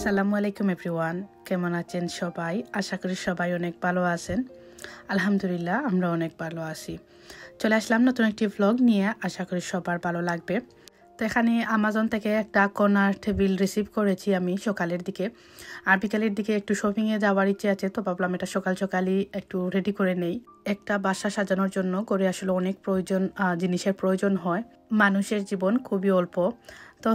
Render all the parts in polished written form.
আসসালামু আলাইকুম এভরিওয়ান, কেমন আছেন সবাই? আশা করি সবাই অনেক ভালো আছেন। আলহামদুলিল্লাহ, আমরা অনেক ভালো আছি। চলে আসলাম নতুন একটি ভ্লগ নিয়ে, আশা করি সবার ভালো লাগবে। তো এখানে আমাজন থেকে একটা কর্নার টেবিল রিসিভ করেছি আমি সকালের দিকে, আর বিকালের দিকে একটু শপিংয়ে যাওয়ার ইচ্ছে আছে, তো ভাবলাম এটা সকাল সকালই একটু রেডি করে নেই। একটা বাসা সাজানোর জন্য করে আসলে অনেক জিনিসের প্রয়োজন হয়। মানুষের জীবন খুবই অল্প, তো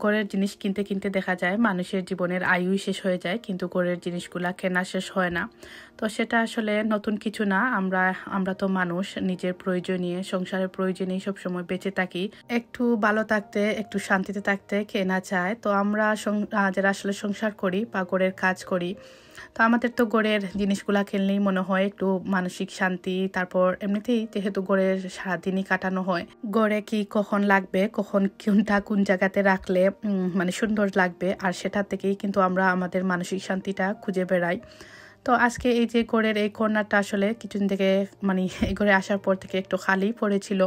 ঘরের জিনিস কিনতে কিনতে দেখা যায় মানুষের জীবনের আয়ু শেষ হয়ে যায়, কিন্তু ঘরের জিনিসগুলা কেনা শেষ হয় না। তো সেটা আসলে নতুন কিছু না। আমরা তো মানুষ, নিজের প্রয়োজনীয় সংসারের প্রয়োজনেই সবসময় বেঁচে থাকি। একটু ভালো থাকতে, একটু শান্তিতে থাকতে কেনা চায়। তো আমরা যারা আসলে সংসার করি বা ঘরের কাজ করি, তো আমাদের তো ঘরের জিনিসগুলা কিনলেই মনে হয় একটু মানসিক শান্তি। তারপর এমনিতেই যেহেতু ঘরের সারাদিনই কাটানো হয়, ঘরে কি কখন লাগবে, কখন কোনটা কোন জায়গাতে রাখলে মানে সুন্দর লাগবে, আর সেটা থেকেই কিন্তু আমরা আমাদের মানসিক শান্তিটা খুঁজে বেড়াই। তো আজকে এই যে ঘরের এই কর্নারটা আসলে কিছুদিন থেকে মানে এই ঘরে আসার পর থেকে একটু খালি পড়েছিল।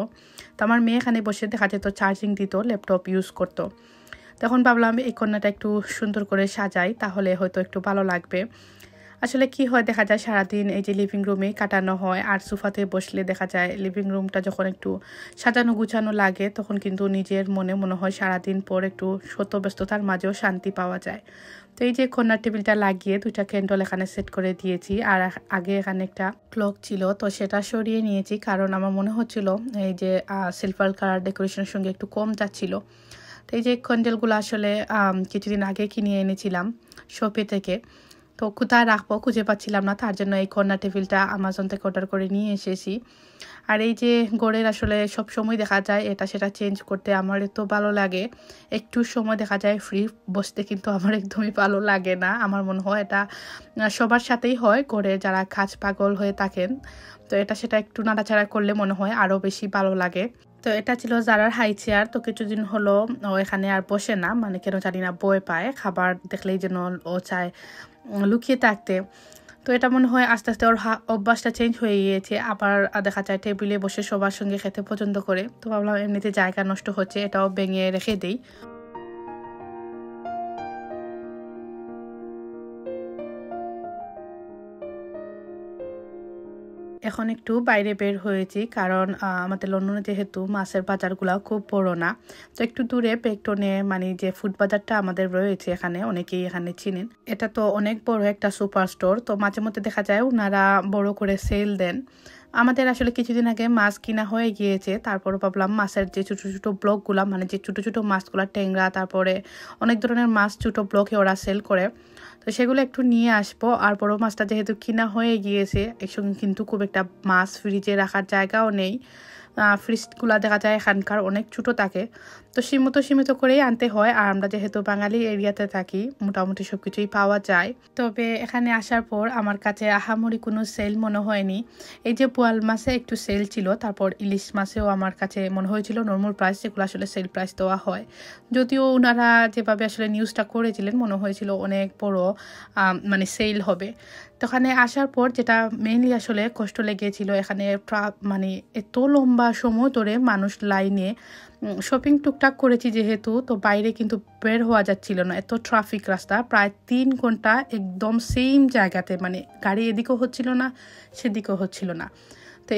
তো আমার মেয়ে এখানে বসে দেখা যেত চার্জিং দিত, ল্যাপটপ ইউজ করতো। তখন ভাবলাম এই কর্নারটা একটু সুন্দর করে সাজাই, তাহলে হয়তো একটু ভালো লাগবে। আসলে কি হয়, দেখা যায় সারাদিন এই যে লিভিং রুমে কাটানো হয়, আর সোফাতে বসলে দেখা যায় লিভিং রুমটা যখন একটু সাজানো গুছানো লাগে, তখন কিন্তু নিজের মনে হয় সারাদিন পর একটু শত ব্যস্ততার মাঝেও শান্তি পাওয়া যায়। তো এই যে কর্নার টেবিলটা লাগিয়ে 2টা ক্যান্ডেল এখানে সেট করে দিয়েছি, আর আগে এখানে একটা ক্লক ছিল, তো সেটা সরিয়ে নিয়েছি, কারণ আমার মনে হচ্ছিল এই যে সিলভার কালার ডেকোরেশনের সঙ্গে একটু কম যাচ্ছিল। তো এই যে ক্যান্ডেলগুলো আসলে কিছুদিন আগে কিনে এনেছিলাম শপে থেকে, তো কোথায় রাখবো খুঁজে পাচ্ছিলাম না, তার জন্য এই কর্নার টেবিলটা আমাজন থেকে অর্ডার করে নিয়ে এসেছি। আর এই যে ঘরের আসলে সব সময় দেখা যায় এটা সেটা চেঞ্জ করতে আমার তো ভালো লাগে। একটু সময় দেখা যায় ফ্রি বসতে, কিন্তু আমার একদমই ভালো লাগে না। আমার মনে হয় এটা সবার সাথেই হয়, ঘরে যারা কাজ পাগল হয়ে থাকেন, তো এটা সেটা একটু নাড়াচাড়া করলে মনে হয় আরও বেশি ভালো লাগে। তো এটা ছিল জারার হাই চেয়ার। তো কিছুদিন হলো ও এখানে আর বসে না, মানে কেন জানি না ভয় পায়, খাবার দেখলেই যেন ও চায় লুকিয়ে থাকতে। তো এটা মনে হয় আস্তে আস্তে ওর অভ্যাসটা চেঞ্জ হয়ে গিয়েছে, আবার দেখা যায় টেবিলে বসে সবার সঙ্গে খেতে পছন্দ করে। তো ভাবলাম এমনিতে জায়গা নষ্ট হচ্ছে, এটাও ভেঙে রেখে দিই। এখন একটু বাইরে বের হয়েছি, কারণ আমাদের লন্ডনে যেহেতু মাছের বাজারগুলো খুব বড় না, তো একটু দূরে পেকটনে মানে যে ফুড বাজারটা আমাদের রয়েছে এখানে, অনেকেই এখানে চিনেন। এটা তো অনেক বড় একটা সুপার স্টোর, তো মাঝে মধ্যে দেখা যায় ওনারা বড় করে সেল দেন। আমাদের আসলে কিছুদিন আগে মাছ কিনা হয়ে গিয়েছে, তারপরে ভাবলাম মাছের যে ছোটো ছোটো ব্লকগুলা, মানে যে ছোটো ছোটো মাছগুলা, ট্যাংরা, তারপরে অনেক ধরনের মাছ ছোটো ব্লকে ওরা সেল করে, তো সেগুলো একটু নিয়ে আসবো। আর বড় মাছটা যেহেতু কিনা হয়ে গিয়েছে, একসঙ্গে কিন্তু খুব একটা মাছ ফ্রিজে রাখার জায়গাও নেই। ফ্রিজগুলো দেখা যায় এখানকার অনেক ছোটো থাকে, তো সীমিত করেই আনতে হয়। আর আমরা যেহেতু বাঙালি এরিয়াতে থাকি, মোটামুটি সব কিছুই পাওয়া যায়। তবে এখানে আসার পর আমার কাছে আহামরি কোনো সেল মনে হয়নি। এই যে পোয়াল মাছে একটু সেল ছিল, তারপর ইলিশ মাছেও আমার কাছে মনে হয়েছিল নর্মাল প্রাইস, যেগুলো আসলে সেল প্রাইস দেওয়া হয়। যদিও ওনারা যেভাবে আসলে নিউজটা করেছিলেন, মনে হয়েছিল অনেক বড় মানে সেল হবে। তো এখানে আসার পর যেটা মেইনলি আসলে কষ্ট লেগেছিল, এখানে মানে এত লম্বা সময় ধরে মানুষ লাইনে শপিং টুকটাক করেছি যেহেতু, তো বাইরে কিন্তু বের হওয়া যাচ্ছিল না, এত ট্রাফিক রাস্তা। প্রায় 3 ঘন্টা একদম সেম জায়গাতে, মানে গাড়ি এদিকেও হচ্ছিল না সেদিকেও হচ্ছিল না। তো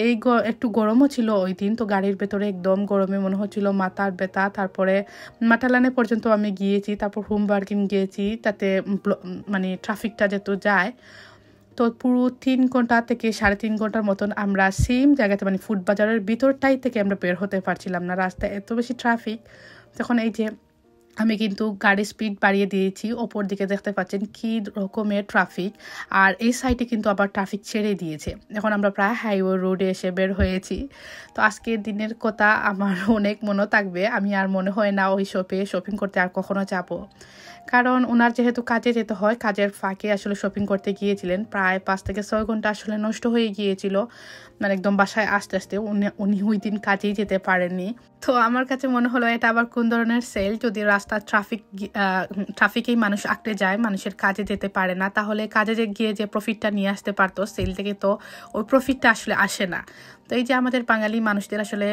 একটু গরমও ছিল ওই দিন, তো গাড়ির ভেতরে একদম গরমে মনে হচ্ছিল মাথার ব্যথা। তারপরে মাটালানে পর্যন্ত আমি গিয়েছি, তারপর হোমবার্কিং গিয়েছি, তাতে মানে ট্রাফিকটা যেত যায়। তো পুরো 3 ঘন্টা থেকে 3.5 ঘন্টার মতন আমরা সেম জায়গাতে, মানে ফুড বাজারের ভিতরটাই থেকে আমরা বের হতে পারছিলাম না, রাস্তায় এত বেশি ট্রাফিক। তখন এই যে আমি কিন্তু গাড়ির স্পিড বাড়িয়ে দিয়েছি, ওপর দিকে দেখতে পাচ্ছেন কি রকমের ট্রাফিক, আর এই সাইডে কিন্তু আবার ট্রাফিক ছেড়ে দিয়েছে। এখন আমরা প্রায় হাইওয়ে রোডে এসে বের হয়েছি। তো আজকের দিনের কথা আমার অনেক মনে থাকবে, আমি আর মনে হয় না ওই শপিং করতে আর কখনো যাবো, কারণ ওনার যেহেতু কাজে যেতে হয়, কাজের ফাঁকে আসলে শপিং করতে গিয়েছিলেন। প্রায় 5 থেকে 6 ঘন্টা আসলে নষ্ট হয়ে গিয়েছিল, মানে একদম বাসায় আসতে আসতে উনি ওই দিন কাজেই যেতে পারেননি। তো আমার কাছে মনে হলো এটা আবার কোন ধরনের সেল, যদি রাস্তার ট্রাফিকেই মানুষ আটকে যায়, মানুষের কাজে যেতে পারে না, তাহলে কাজে গিয়ে যে প্রফিটটা নিয়ে আসতে পারতো সেল থেকে, তো ওই প্রফিটটা আসলে আসে না। তো এই যে আমাদের বাঙালি মানুষদের আসলে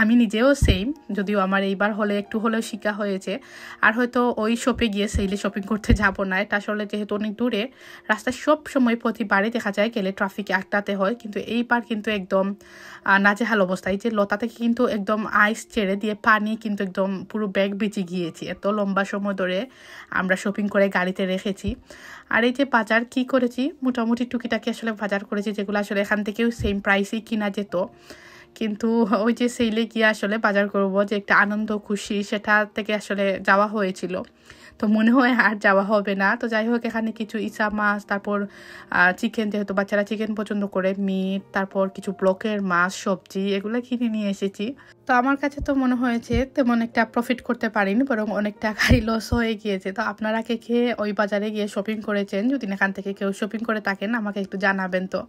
আমি নিজেও সেম, যদিও আমার এইবার হলে একটু হলেও শিক্ষা হয়েছে। আর হয়তো ওই শপে গিয়ে সেইলে শপিং করতে যাব না, এটা আসলে যেহেতু অনেক দূরে, রাস্তায় সব সময় প্রতিবারই দেখা যায় গেলে ট্রাফিকে আটকাতে হয়, কিন্তু এইবার কিন্তু একদম নাজেহাল অবস্থা। এই যে লতা থেকে কিন্তু একদম আইস ছেড়ে দিয়ে পানি কিন্তু একদম পুরো ব্যাগ বেঁচে গিয়েছি, এত লম্বা সময় ধরে আমরা শপিং করে গাড়িতে রেখেছি। আর এই যে বাজার কি করেছি, মোটামুটি টুকিটাকি আসলে বাজার করেছি, যেগুলো আসলে এখান থেকেও সেম প্রাইসেই কিনা যেত, কিন্তু ওই যে সেইলে গিয়ে আসলে বাজার করব যে একটা আনন্দ খুশি, সেটা থেকে আসলে যাওয়া হয়েছিল, তো মনে হয় আর যাওয়া হবে না। তো যাই হোক, এখানে কিছু ইচা মাছ, তারপর চিকেন, যেহেতু বাচ্চারা চিকেন পছন্দ করে, মিট, তারপর কিছু ব্লকের মাছ, সবজি, এগুলো কিনে নিয়ে এসেছি। তো আমার কাছে তো মনে হয়েছে তেমন একটা প্রফিট করতে পারিনি, বরং অনেক টাকাই লস হয়ে গিয়েছে। তো আপনারা কে কে ওই বাজারে গিয়ে শপিং করেছেন, যদি এখান থেকে কেউ শপিং করে থাকেন আমাকে একটু জানাবেন। তো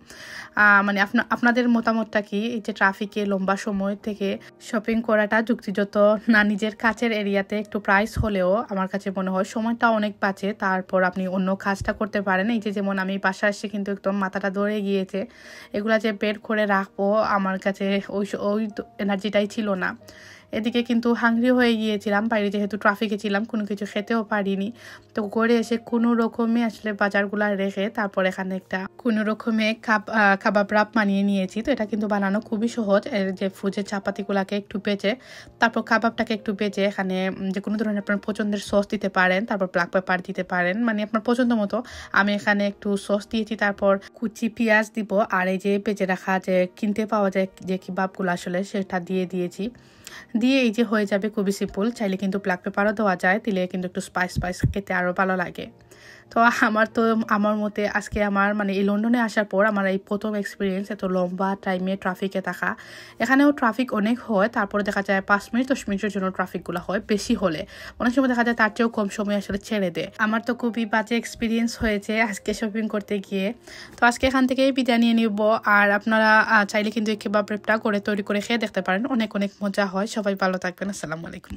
মানে আপনাদের মতামতটা কি, এই যে ট্রাফিকে লম্বা সময় থেকে শপিং করাটা যুক্তিযুক্ত না? নিজের কাছের এরিয়াতে একটু প্রাইস হলেও আমার কাছে মনে হয় সময়টা অনেক বাঁচে, তারপর আপনি অন্য কাজটা করতে পারেন। এই যে যেমন আমি বাসায় এসে কিন্তু একদম মাথাটা ধরে গিয়েছে, এগুলা যে বের করে রাখবো আমার কাছে ওই এনার্জিটাই ছিল না। এদিকে কিন্তু হাংরি হয়ে গিয়েছিলাম, বাইরে যেহেতু ট্রাফিকে ছিলাম, কোনো কিছু খেতেও পারিনি। তো করে এসে কোনো রকমে আসলে বাজারগুলা রেখে তারপর এখানে একটা কোনো রকমে কাবাব রাপ বানিয়ে নিয়েছি। তো এটা কিন্তু বানানো খুবই সহজ, এর যে ফ্রুজের চাপাতিগুলাকে একটু বেজে, তারপর কাবাবটাকে একটু বেজে এখানে যে কোনো ধরনের আপনার পছন্দের সস দিতে পারেন, তারপর ব্ল্যাক পেপার দিতে পারেন, মানে আপনার পছন্দ মতো। আমি এখানে একটু সস দিয়েছি, তারপর কুচি পেঁয়াজ দিব, আর এই যে বেজে রাখা যে কিনতে পাওয়া যায় যে কাবাবগুলো আসলে সেটা দিয়েছি। দিয়ে এই যে হয়ে যাবে, খুবই সিম্পল। চাইলে কিন্তু ব্ল্যাক পেপারও দেওয়া যায়, দিলে কিন্তু একটু স্পাইস খেতে আরও ভালো লাগে। তো আমার মতে আজকে আমার মানে এই লন্ডনে আসার পর আমার এই প্রথম এক্সপিরিয়েন্স এত লম্বা টাইমে ট্রাফিকে থাকা। এখানেও ট্রাফিক অনেক হয়, তারপরে দেখা যায় 5 মিনিট 10 মিনিটের জন্য ট্রাফিকগুলো হয়, বেশি হলে অনেক সময় দেখা যায় তার চেয়েও কম সময় আসলে ছেড়ে দেয়। আমার তো খুবই বাজে এক্সপিরিয়েন্স হয়েছে আজকে শপিং করতে গিয়ে। তো আজকে এখান থেকেই বিদায় নিয়ে নিব। আর আপনারা চাইলে কিন্তু এই কাবাব রেপটা করে তৈরি করে খেয়ে দেখতে পারেন, অনেক মজা হয়। সবাই ভালো থাকবেন, আসসালামু আলাইকুম।